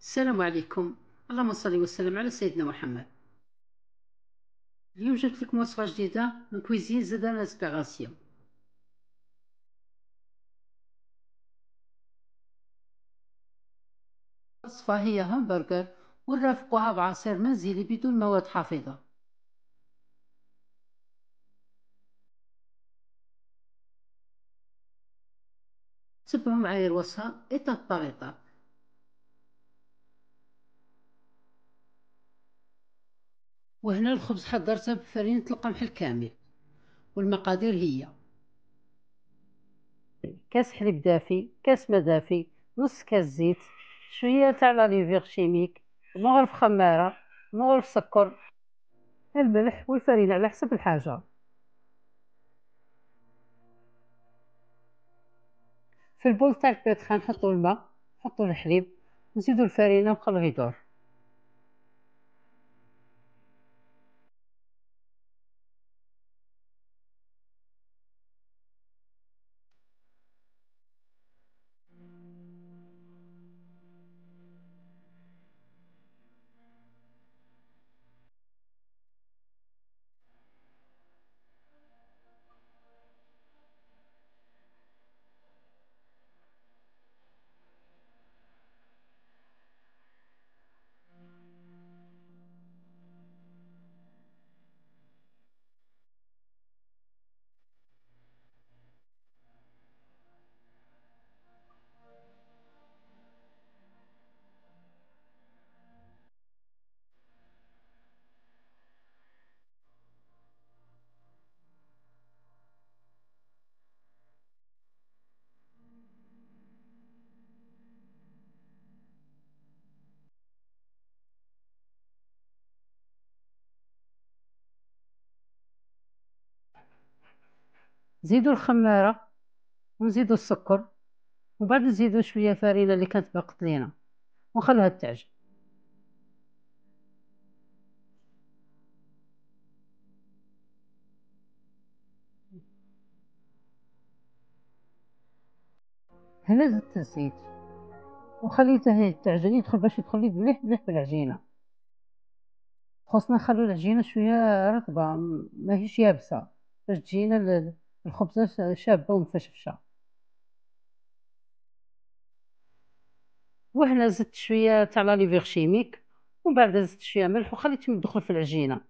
السلام عليكم. اللهم صل وسلم على سيدنا محمد. اليوم جبت لكم وصفة جديدة من كويزين زادة لاسبيراسيون. الوصفة هي همبرجر ونرافقوها بعصير منزلي بدون مواد حافظة. تبعوا معايا الوصفة إيطاب باغ إيطاب. وهنا الخبز حضرته بفرينة القمح الكامل، والمقادير هي: كاس حليب دافي، كاس ما دافي، نص كاس زيت، شوية تاع لاليفيغ شيميك، مغرف خمارة، مغرف سكر، الملح والفرينة على حسب الحاجة. في البول تاع البيتخا نحطو الماء، نحطو الحليب، نزيدو الفرينة ونخلوه يدور. نزيدو الخمارة ونزيدو السكر، وبعد نزيدو شوية فرينة اللي كانت باقت لينا ونخليها تعجن. هنا زدت الزيت وخليته تعجن يدخل باش يدخل لي مليح مليح بالعجينة. خصنا نخلو العجينة شوية رطبة ماهيش يابسة باش تجينا الخبزة شابة ومفشفشة. وهنا زدت شوية تاع لاليفيغ شيميك، ومن بعد زدت شوية ملح وخليتهم يدخلوا في العجينة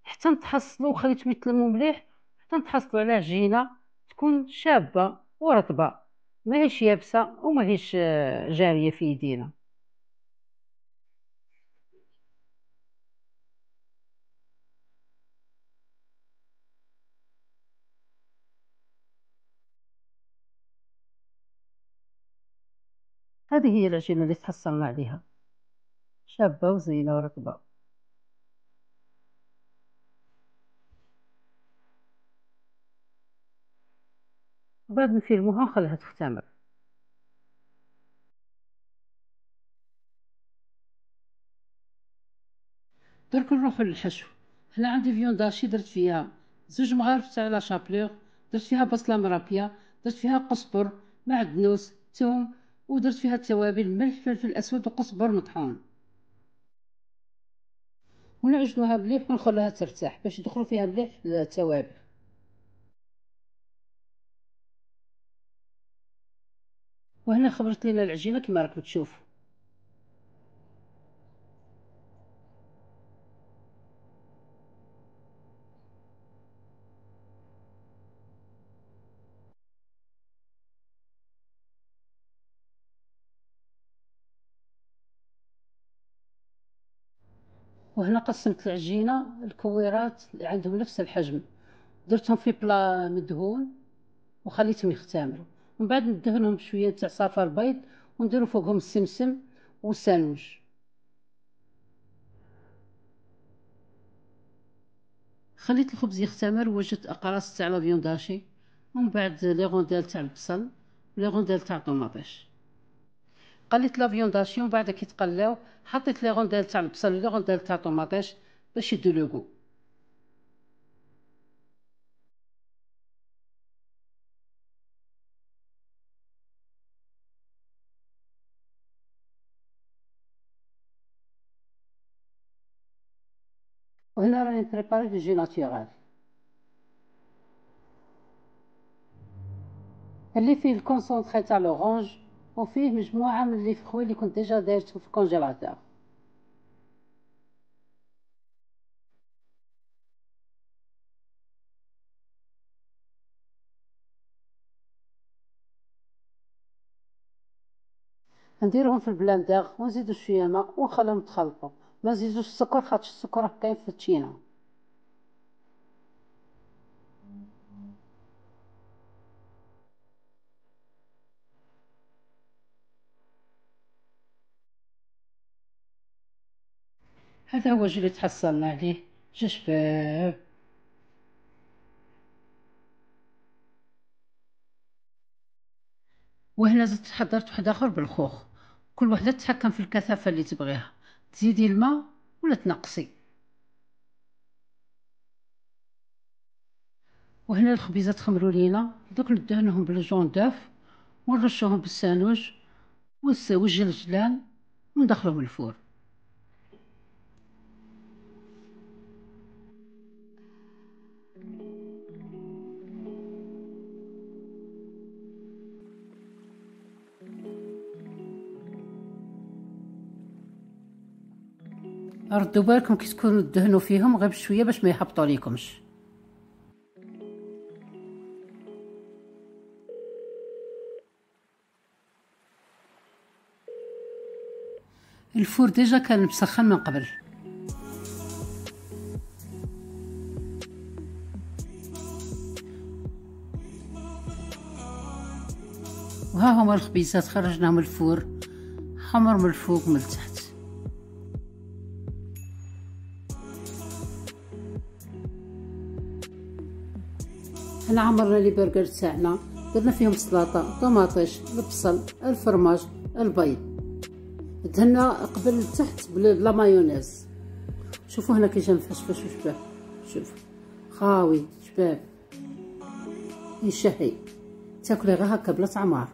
حتى نتحصلوا، وخليتهم يتلموا مليح حتى نتحصلوا على عجينة تكون شابة ورطبة ماهيش يابسة وماهيش جارية في يدينا. هذه هي العجينة اللي تحصلنا عليها، شابة وزينة ورطبة. بعد نفيرموها ونخليها تختمر. درك نروحو للحشو. هنا عندي فيونداشي درت فيها 2 مغارف تاع لا شابلور، درت فيها بصلة مرابية، درت فيها قزبر، معدنوس، ثوم، ودرت فيها التوابل ملح فلفل اسود وقزبر مطحون. ونعجنوها مليح ونخليها ترتاح باش يدخلوا فيها مليح التوابل. وهنا خبرت لينا العجينة كما راكم تشوفوا. وهنا قسمت العجينة الكويرات اللي عندهم نفس الحجم، درتهم في بلا مدهون وخليتهم يختمروا. ومن بعد ندهنهم بشوية تاع صفار بيض ونديرو فوقهم السمسم والسانوج. خليت الخبز يختمر ووجدت اقراص تاع لا فيونداشي، ومن بعد لي غونديل تاع البصل ولي غونديل تاع الطوماطيش. قليت لا فيونداشي ومن بعد كي تقلاو حطيت لي غونديل تاع البصل ولي غونديل تاع الطوماطيش باش يدو لوغو. انا راني بريباري دو جو ناتورال اللي فيه الكونسونطري تاع لورانج وفيه مجموعه من لي فخوي اللي كنت ديجا دايرتهم في الكونجيلاتور. نديرهم في البلاندر ونزيدو شويه ماء ونخليهم يتخلطوا. ما نزيدوش السكر خاطر السكر راه كاين في التشينا. هذا هو الجو اللي تحصلنا عليه، جو شباب. وهنا زدت حضرت واحد اخر بالخوخ، كل وحده تتحكم في الكثافه اللي تبغيها، تزيدي الماء ولا تنقصي. وهنا الخبيزات خمروا لينا، دوك ندهنهم بالجون دوف ونرشوهم بالسانوج والجلجلان وندخلهم الفور. ردوا بالكم كي تكونوا تدهنوا فيهم غير بشويه باش ما يحبطوا ليكمش. الفور ديجا كان مسخن من قبل. وها هما الخبيزات خرجناهم من الفور، حمر من الفوق من التحت. هنا عمرنا لي برجر تاعنا، درنا فيهم السلطه، طوماطيش، البصل، الفرماج، البيض، دهنا قبل تحت بلا مايونيز. شوفوا هنا كي جا مفشفش وشباب، شوف خاوي شباب يشهي، تاكلي غير هكا بلا تعمار.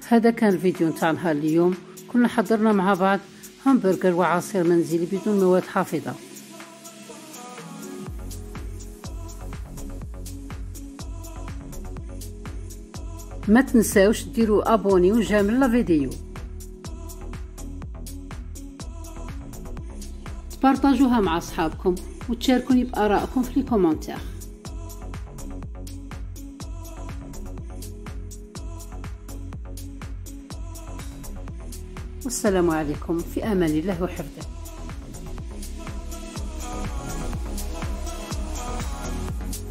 هذا كان الفيديو نتاع نهار اليوم. كنا حضرنا مع بعض همبرجر وعصير منزلي بدون مواد حافظة. ما تنساوش ديروا ابوني وجامل لا فيديو، تبارطاجوها مع اصحابكم وتشاركوني بارائكم في لي كومونتير. والسلام عليكم، في امان الله وحفظه.